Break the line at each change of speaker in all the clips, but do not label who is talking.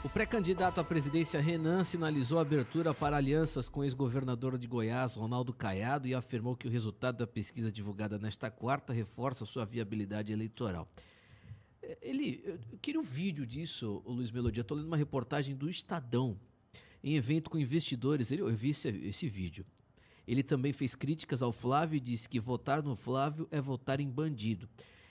O pré-candidato à presidência Renan sinalizou abertura para alianças com o ex-governador de Goiás, Ronaldo Caiado, e afirmou que o resultado da pesquisa divulgada nesta quarta reforça sua viabilidade eleitoral. Eu queria um vídeo disso, o Luiz Melodia. Estou lendo uma reportagem do Estadão, em evento com investidores. Eu vi esse vídeo. Ele também fez críticas ao Flávio e disse que votar no Flávio é votar em bandido.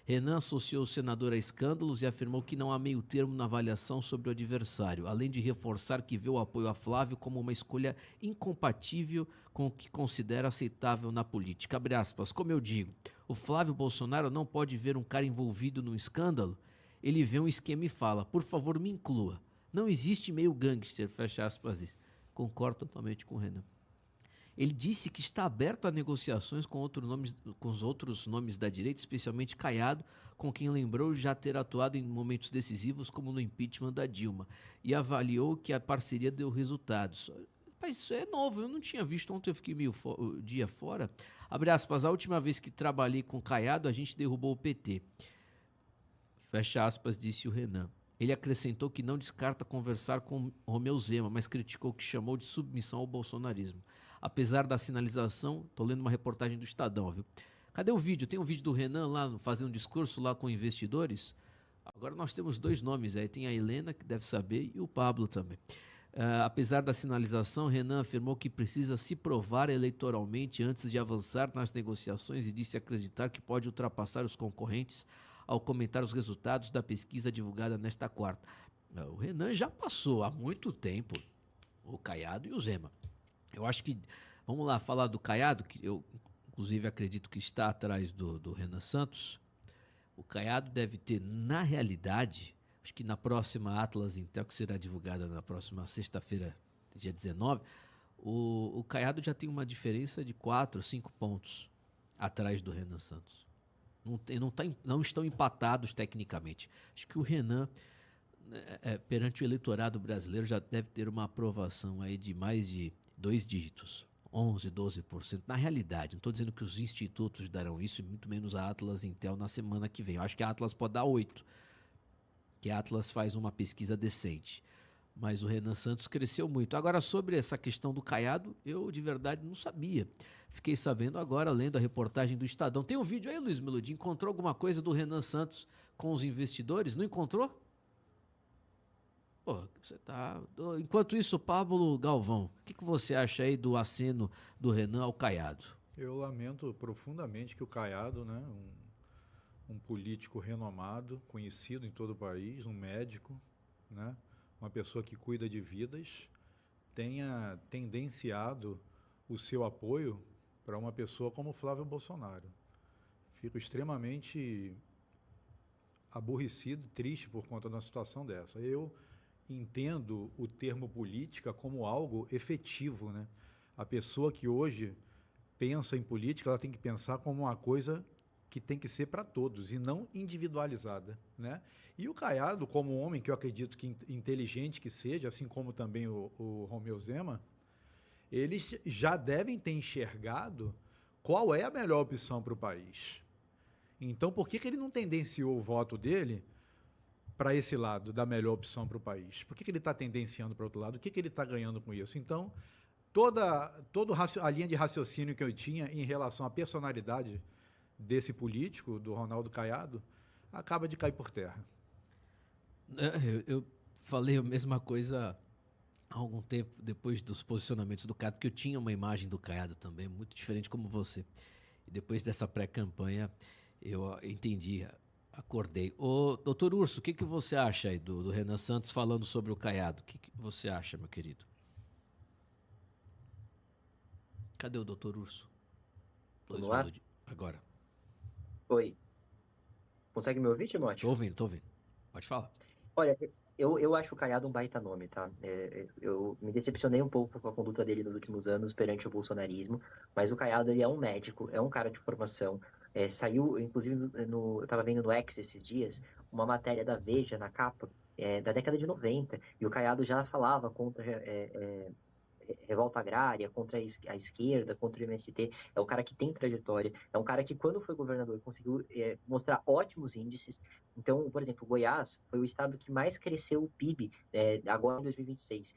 Renan associou o senador a escândalos e afirmou que não há meio termo na avaliação sobre o adversário, além de reforçar que vê o apoio a Flávio como uma escolha incompatível com o que considera aceitável na política. Abre aspas, como eu digo, o Flávio Bolsonaro não pode ver um cara envolvido num escândalo, ele vê um esquema e fala, por favor me inclua. Não existe meio gangster, fecha aspas isso. Concordo totalmente com o Renan. Ele disse que está aberto a negociações com os outros nomes da direita, especialmente Caiado, com quem lembrou já ter atuado em momentos decisivos, como no impeachment da Dilma, e avaliou que a parceria deu resultados. Mas isso é novo, eu não tinha visto, ontem eu fiquei o dia fora. Abre aspas, a última vez que trabalhei com Caiado, a gente derrubou o PT. Fecha aspas, disse o Renan. Ele acrescentou que não descarta conversar com Romeu Zema, mas criticou o que chamou de submissão ao bolsonarismo. Apesar da sinalização, tô lendo uma reportagem do Estadão, viu? Cadê o vídeo? Tem um vídeo do Renan lá fazendo um discurso lá com investidores? Agora nós temos dois nomes aí, tem a Helena, que deve saber, e o Pablo também. Apesar da sinalização, Renan afirmou que precisa se provar eleitoralmente antes de avançar nas negociações e disse acreditar que pode ultrapassar os concorrentes ao comentar os resultados da pesquisa divulgada nesta quarta. O Renan já passou há muito tempo o Caiado e o Zema. Eu acho que, vamos lá, falar do Caiado, que eu inclusive acredito que está atrás do Renan Santos. O Caiado deve ter, na realidade, acho que na próxima Atlas Intel, que será divulgada na próxima sexta-feira, dia 19, o Caiado já tem uma diferença de 4, 5 pontos atrás do Renan Santos. Não estão empatados tecnicamente. Acho que o Renan, perante o eleitorado brasileiro, já deve ter uma aprovação aí de mais de 2 dígitos, 11, 12%. Na realidade, não estou dizendo que os institutos darão isso, e muito menos a Atlas Intel na semana que vem. Eu acho que a Atlas pode dar 8, que a Atlas faz uma pesquisa decente. Mas o Renan Santos cresceu muito. Agora, sobre essa questão do Caiado, eu de verdade não sabia. Fiquei sabendo agora, lendo a reportagem do Estadão. Tem um vídeo aí, Luiz Melodia? Encontrou alguma coisa do Renan Santos com os investidores? Não encontrou? Pô, você tá... Enquanto isso, Pablo Galvão, o que você acha aí do aceno do Renan ao Caiado?
Eu lamento profundamente que o Caiado, né, um político renomado, conhecido em todo o país, um médico, né, uma pessoa que cuida de vidas, tenha tendenciado o seu apoio para uma pessoa como Flávio Bolsonaro. Fico extremamente aborrecido, triste por conta de uma situação dessa. Eu entendo o termo política como algo efetivo, né? A pessoa que hoje pensa em política, ela tem que pensar como uma coisa que tem que ser para todos e não individualizada, né? E o Caiado, como homem que eu acredito que inteligente que seja, assim como também o Romeu Zema, eles já devem ter enxergado qual é a melhor opção para o país. Então, por que ele não tendenciou o voto dele para esse lado, da melhor opção para o país? Por que ele está tendenciando para o outro lado? O que ele está ganhando com isso? Então, toda a linha de raciocínio que eu tinha em relação à personalidade desse político, do Ronaldo Caiado, acaba de cair por terra.
Eu falei a mesma coisa há algum tempo depois dos posicionamentos do Caiado, porque eu tinha uma imagem do Caiado também, muito diferente como você. E depois dessa pré-campanha, eu entendi, acordei. Ô, doutor Urso, o que você acha aí do Renan Santos falando sobre o Caiado? O que você acha, meu querido? Cadê o doutor Urso?
Vamos lá?
Agora.
Oi. Consegue me ouvir,
Tô
Timóteo?
ouvindo, tô ouvindo. Pode falar.
Olha, eu acho o Caiado um baita nome, tá? Eu me decepcionei um pouco com a conduta dele nos últimos anos perante o bolsonarismo, mas o Caiado, ele é um médico, é um cara de formação. Saiu, inclusive, eu tava vendo no X esses dias, uma matéria da Veja na capa, da década de 90, e o Caiado já falava contra revolta agrária, contra a esquerda, contra o MST. É um cara que tem trajetória. É um cara que, quando foi governador, conseguiu mostrar ótimos índices. Então, por exemplo, Goiás foi o estado que mais cresceu o PIB agora em 2026.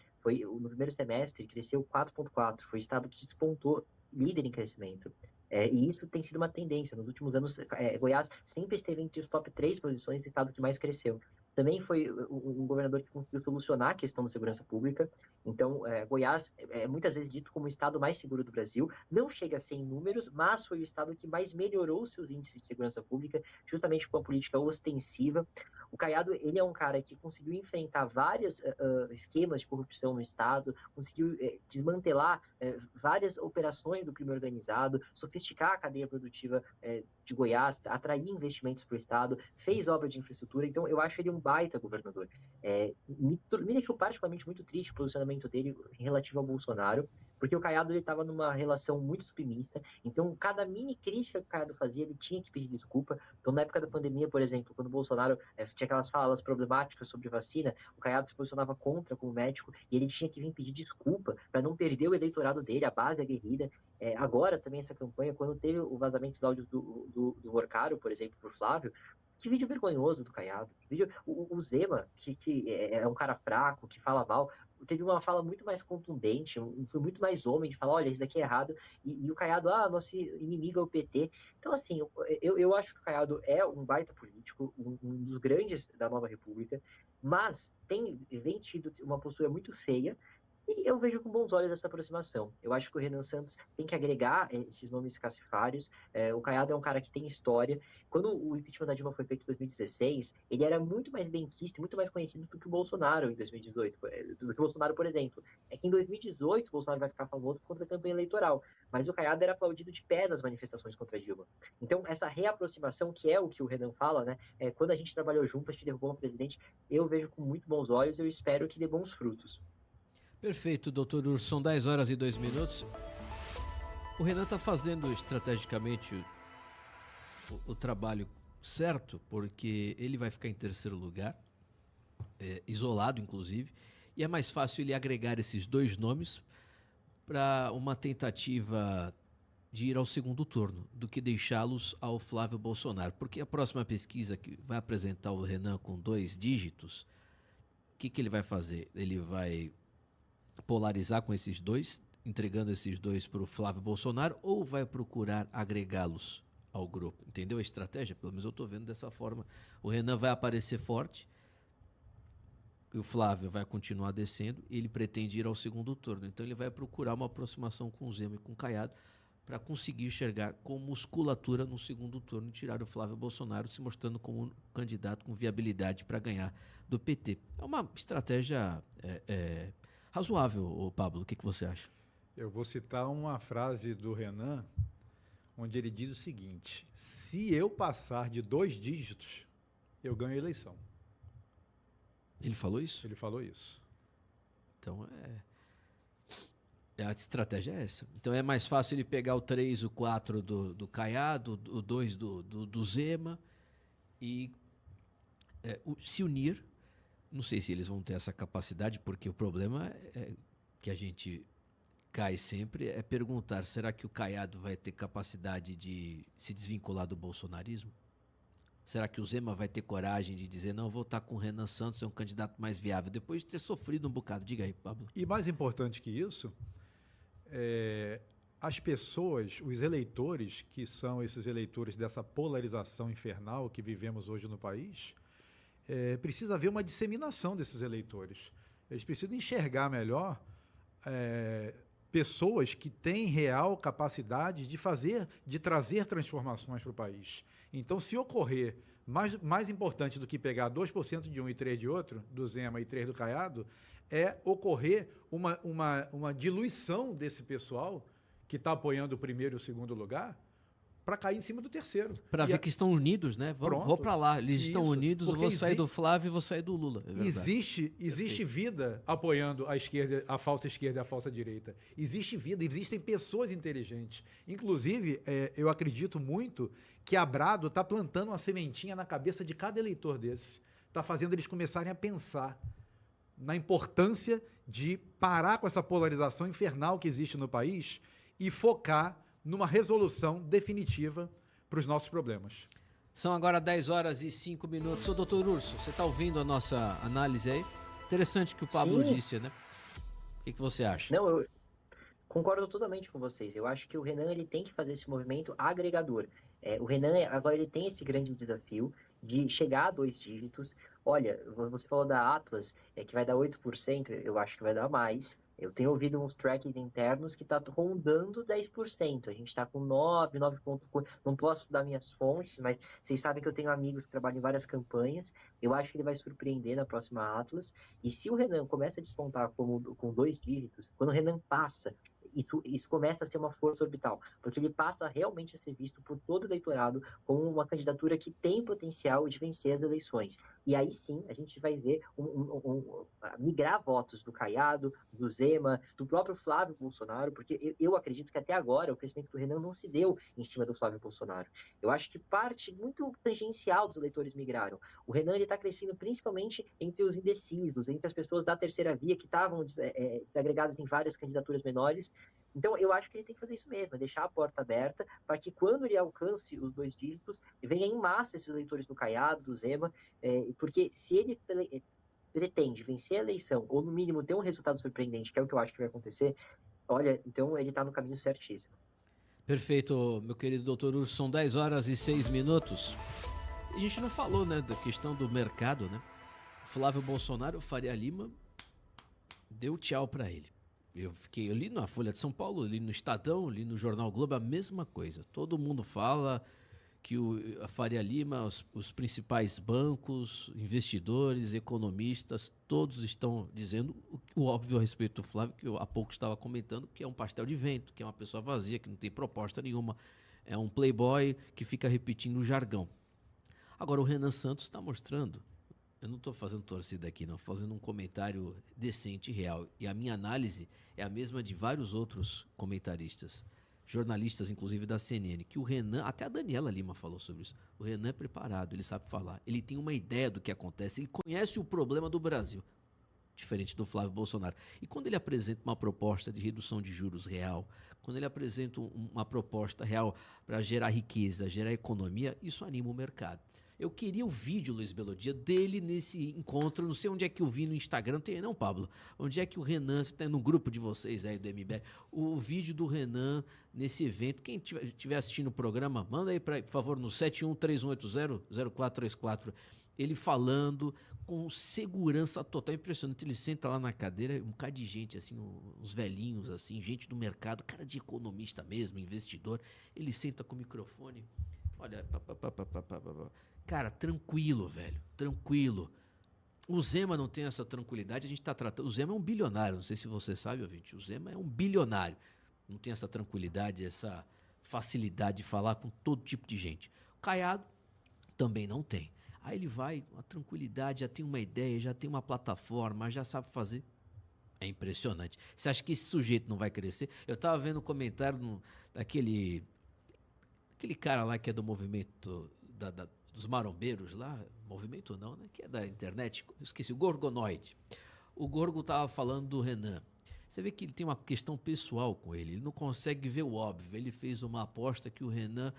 No primeiro semestre, cresceu 4,4. Foi o estado que despontou líder em crescimento. E isso tem sido uma tendência. Nos últimos anos, Goiás sempre esteve entre os top 3 posições do estado que mais cresceu. Também foi um governador que conseguiu solucionar a questão da segurança pública. Então, Goiás é muitas vezes dito como o estado mais seguro do Brasil. Não chega a ser em números, mas foi o estado que mais melhorou seus índices de segurança pública, justamente com a política ostensiva. O Caiado, ele é um cara que conseguiu enfrentar vários esquemas de corrupção no estado, conseguiu desmantelar várias operações do crime organizado, sofisticar a cadeia produtiva de Goiás, atrair investimentos para o estado, fez obra de infraestrutura. Então, eu acho ele um baita governador. Me deixou particularmente muito triste o posicionamento dele em relativo ao Bolsonaro, porque o Caiado estava numa relação muito submissa. Então, cada mini crítica que o Caiado fazia, ele tinha que pedir desculpa. Então, na época da pandemia, por exemplo, quando o Bolsonaro tinha aquelas falas problemáticas sobre vacina, o Caiado se posicionava contra como médico e ele tinha que vir pedir desculpa para não perder o eleitorado dele, a base aguerrida. Agora, também, essa campanha, quando teve o vazamento dos áudios do Worcaro, por exemplo, por Flávio, que vídeo vergonhoso do Caiado. O Zema, que é um cara fraco, que fala mal, teve uma fala muito mais contundente, foi muito mais homem de falar, olha, isso daqui é errado. E o Caiado, nosso inimigo é o PT. Então, assim, eu acho que o Caiado é um baita político, um dos grandes da Nova República, mas vem tido uma postura muito feia. E eu vejo com bons olhos essa aproximação. Eu acho que o Renan Santos tem que agregar esses nomes cacifários. O Caiado é um cara que tem história. Quando o impeachment da Dilma foi feito em 2016, ele era muito mais benquisto, muito mais conhecido do que o Bolsonaro em 2018. Do que o Bolsonaro, por exemplo. É que em 2018 o Bolsonaro vai ficar famoso contra a campanha eleitoral. Mas o Caiado era aplaudido de pé nas manifestações contra a Dilma. Então, essa reaproximação, que é o que o Renan fala, né? Quando a gente trabalhou junto, a gente derrubou um presidente, eu vejo com muito bons olhos, eu espero que dê bons frutos.
Perfeito, doutor Urso. São 10 horas e 2 minutos. O Renan está fazendo estrategicamente o trabalho certo, porque ele vai ficar em terceiro lugar, isolado inclusive, e é mais fácil ele agregar esses dois nomes para uma tentativa de ir ao segundo turno, do que deixá-los ao Flávio Bolsonaro. Porque a próxima pesquisa que vai apresentar o Renan com 2 dígitos, o que ele vai fazer? Ele vai polarizar com esses dois, entregando esses dois para o Flávio Bolsonaro, ou vai procurar agregá-los ao grupo? Entendeu a estratégia? Pelo menos eu estou vendo dessa forma. O Renan vai aparecer forte, e o Flávio vai continuar descendo, e ele pretende ir ao segundo turno. Então ele vai procurar uma aproximação com o Zema e com o Caiado para conseguir chegar com musculatura no segundo turno e tirar o Flávio Bolsonaro, se mostrando como um candidato com viabilidade para ganhar do PT. É uma estratégia razoável, Pablo. O que você acha?
Eu vou citar uma frase do Renan, onde ele diz o seguinte: se eu passar de 2 dígitos, eu ganho a eleição.
Ele falou isso?
Ele falou isso.
Então, a estratégia é essa. Então, é mais fácil ele pegar o 3, o 4 do Caiado, o 2 do Zema e se unir. Não sei se eles vão ter essa capacidade, porque o problema que a gente cai sempre é perguntar, será que o Caiado vai ter capacidade de se desvincular do bolsonarismo? Será que o Zema vai ter coragem de dizer, não, vou estar com o Renan Santos, é um candidato mais viável, depois de ter sofrido um bocado? Diga aí, Pablo.
E mais importante que isso, as pessoas, os eleitores, que são esses eleitores dessa polarização infernal que vivemos hoje no país, precisa haver uma disseminação desses eleitores. Eles precisam enxergar melhor pessoas que têm real capacidade de trazer transformações para o país. Então, se ocorrer, mais importante do que pegar 2% de um e 3% de outro, do Zema e 3% do Caiado, é ocorrer uma diluição desse pessoal que está apoiando o primeiro e o segundo lugar, para cair em cima do terceiro.
Para ver que estão unidos, né? Vou para lá. Eles estão unidos, eu vou sair do Flávio e vou sair do Lula.
Existe vida apoiando a esquerda, a falsa esquerda e a falsa direita. Existe vida, existem pessoas inteligentes. Inclusive, eu acredito muito que a Brado está plantando uma sementinha na cabeça de cada eleitor desse. Está fazendo eles começarem a pensar. na importância de parar com essa polarização infernal que existe no país e focar numa resolução definitiva para os nossos problemas.
São agora 10 horas e 5 minutos. Ô, doutor Urso, você está ouvindo a nossa análise aí? Interessante o que o Pablo disse, né? O que você acha?
Não, eu concordo totalmente com vocês. Eu acho que o Renan ele tem que fazer esse movimento agregador. O Renan agora ele tem esse grande desafio de chegar a 2 dígitos. Olha, você falou da Atlas, que vai dar 8%, eu acho que vai dar mais. Eu tenho ouvido uns tracks internos que tá rondando 10%. A gente está com 9 pontos. Não posso dar minhas fontes, mas vocês sabem que eu tenho amigos que trabalham em várias campanhas. Eu acho que ele vai surpreender na próxima Atlas. E se o Renan começa a despontar com 2 dígitos, quando o Renan passa, isso começa a ser uma força orbital, porque ele passa realmente a ser visto por todo o eleitorado como uma candidatura que tem potencial de vencer as eleições. E aí sim, a gente vai ver migrar votos do Caiado, do Zema, do próprio Flávio Bolsonaro, porque eu acredito que até agora o crescimento do Renan não se deu em cima do Flávio Bolsonaro. Eu acho que parte muito tangencial dos eleitores migraram. O Renan está crescendo principalmente entre os indecisos, entre as pessoas da terceira via que estavam desagregadas em várias candidaturas menores. Então, eu acho que ele tem que fazer isso mesmo, deixar a porta aberta para que quando ele alcance os 2 dígitos, venha em massa esses eleitores do Caiado, do Zema, porque se ele pretende vencer a eleição, ou no mínimo ter um resultado surpreendente, que é o que eu acho que vai acontecer, olha, então ele está no caminho certíssimo.
Perfeito, meu querido doutor Urso, são 10 horas e 6 minutos. A gente não falou, né, da questão do mercado, né? Flávio Bolsonaro, Faria Lima, deu tchau para ele. Eu li na Folha de São Paulo, li no Estadão, li no Jornal Globo, a mesma coisa. Todo mundo fala que a Faria Lima, os principais bancos, investidores, economistas, todos estão dizendo o óbvio a respeito do Flávio, que eu há pouco estava comentando, que é um pastel de vento, que é uma pessoa vazia, que não tem proposta nenhuma, é um playboy que fica repetindo o jargão. Agora o Renan Santos está mostrando, eu não estou fazendo torcida aqui não, fazendo um comentário decente e real, e a minha análise é a mesma de vários outros comentaristas, jornalistas, inclusive da CNN, que o Renan, até a Daniela Lima falou sobre isso, o Renan é preparado, ele sabe falar, ele tem uma ideia do que acontece, ele conhece o problema do Brasil, diferente do Flávio Bolsonaro. E quando ele apresenta uma proposta de redução de juros real, quando ele apresenta uma proposta real para gerar riqueza, gerar economia, isso anima o mercado. Eu queria o vídeo, Luiz Melodia, dele nesse encontro. Não sei onde é que eu vi no Instagram. Não tem não, Pablo? Onde é que o Renan, está no grupo de vocês aí do MBL, o vídeo do Renan nesse evento. Quem estiver assistindo o programa, manda aí, por favor, no 7131800434. Ele falando com segurança total. Impressionante. Ele senta lá na cadeira, um bocado de gente, assim, uns velhinhos, assim, gente do mercado, cara de economista mesmo, investidor. Ele senta com o microfone. Olha, cara, tranquilo, velho, tranquilo. O Zema não tem essa tranquilidade, a gente está tratando... O Zema é um bilionário, não sei se você sabe, ouvinte, o Zema é um bilionário. Não tem essa tranquilidade, essa facilidade de falar com todo tipo de gente. O Caiado também não tem. Aí ele vai, uma tranquilidade, já tem uma ideia, já tem uma plataforma, já sabe fazer. É impressionante. Você acha que esse sujeito não vai crescer? Eu estava vendo um comentário daquele cara lá que é do movimento dos marombeiros lá, movimento não, né? Que é da internet, eu esqueci, o Gorgonoide. O Gorgo estava falando do Renan. Você vê que ele tem uma questão pessoal com ele não consegue ver o óbvio. Ele fez uma aposta que o Renan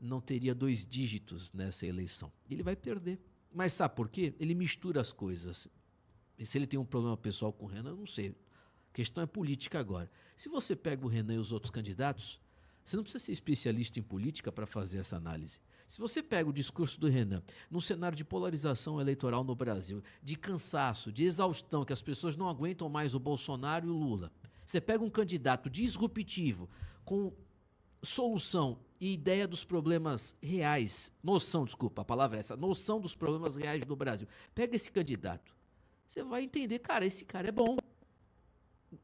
não teria 2 dígitos nessa eleição. Ele vai perder. Mas sabe por quê? Ele mistura as coisas. E se ele tem um problema pessoal com o Renan, eu não sei. A questão é política agora. Se você pega o Renan e os outros candidatos, você não precisa ser especialista em política para fazer essa análise. Se você pega o discurso do Renan num cenário de polarização eleitoral no Brasil, de cansaço, de exaustão, que as pessoas não aguentam mais o Bolsonaro e o Lula, você pega um candidato disruptivo, com solução e ideia dos problemas reais, noção dos problemas reais do Brasil. Pega esse candidato, você vai entender, cara, esse cara é bom. A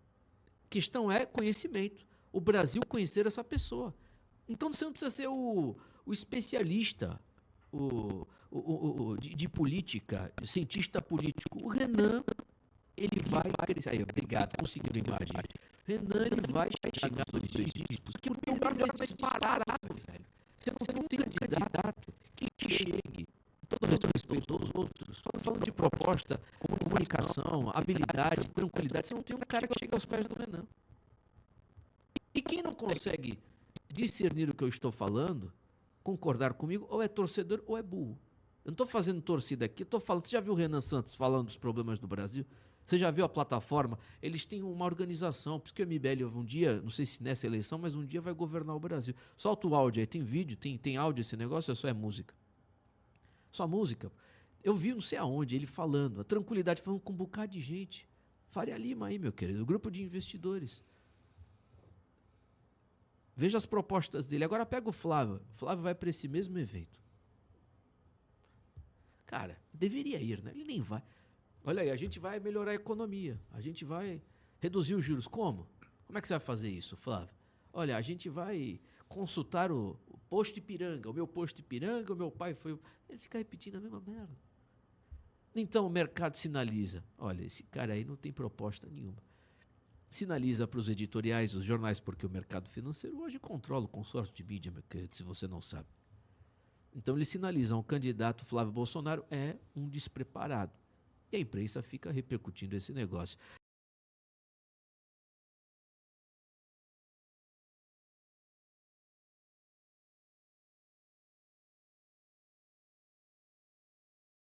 questão é conhecimento. O Brasil conhecer essa pessoa. Então você não precisa ser o especialista de política, o cientista político. O Renan, ele vai crescer. Aí, obrigado, conseguiu a imagem. Renan, ele vai chegar nos 2 dígitos, porque o meu nome é disparado, velho. Você não tem candidato que chegue, todo respeito aos outros, falando de proposta, comunicação, habilidade, tranquilidade. Você não tem um cara que chega aos pés do Renan. E quem não consegue discernir o que eu estou falando, concordar comigo, ou é torcedor ou é burro. Eu não estou fazendo torcida aqui, estou falando. Você já viu o Renan Santos falando dos problemas do Brasil? Você já viu a plataforma? Eles têm uma organização, por isso que o MBL um dia, não sei se nessa eleição, mas um dia vai governar o Brasil. Solta o áudio aí, tem vídeo, tem áudio esse negócio, ou só é música? Só música. Eu vi não sei aonde, ele falando, a tranquilidade, falando com um bocado de gente. Faria Lima aí, meu querido, grupo de investidores. Veja as propostas dele. Agora pega o Flávio. O Flávio vai para esse mesmo evento. Cara, deveria ir, né? Ele nem vai. Olha aí, a gente vai melhorar a economia. A gente vai reduzir os juros. Como? Como é que você vai fazer isso, Flávio? Olha, a gente vai consultar o posto Ipiranga. O meu posto Ipiranga, o meu pai foi... Ele fica repetindo a mesma merda. Então o mercado sinaliza. Olha, esse cara aí não tem proposta nenhuma. Sinaliza para os editoriais, os jornais, porque o mercado financeiro hoje controla o consórcio de mídia, meu querido, se você não sabe. Então eles sinalizam, o candidato Flávio Bolsonaro é um despreparado. E a imprensa fica repercutindo esse negócio.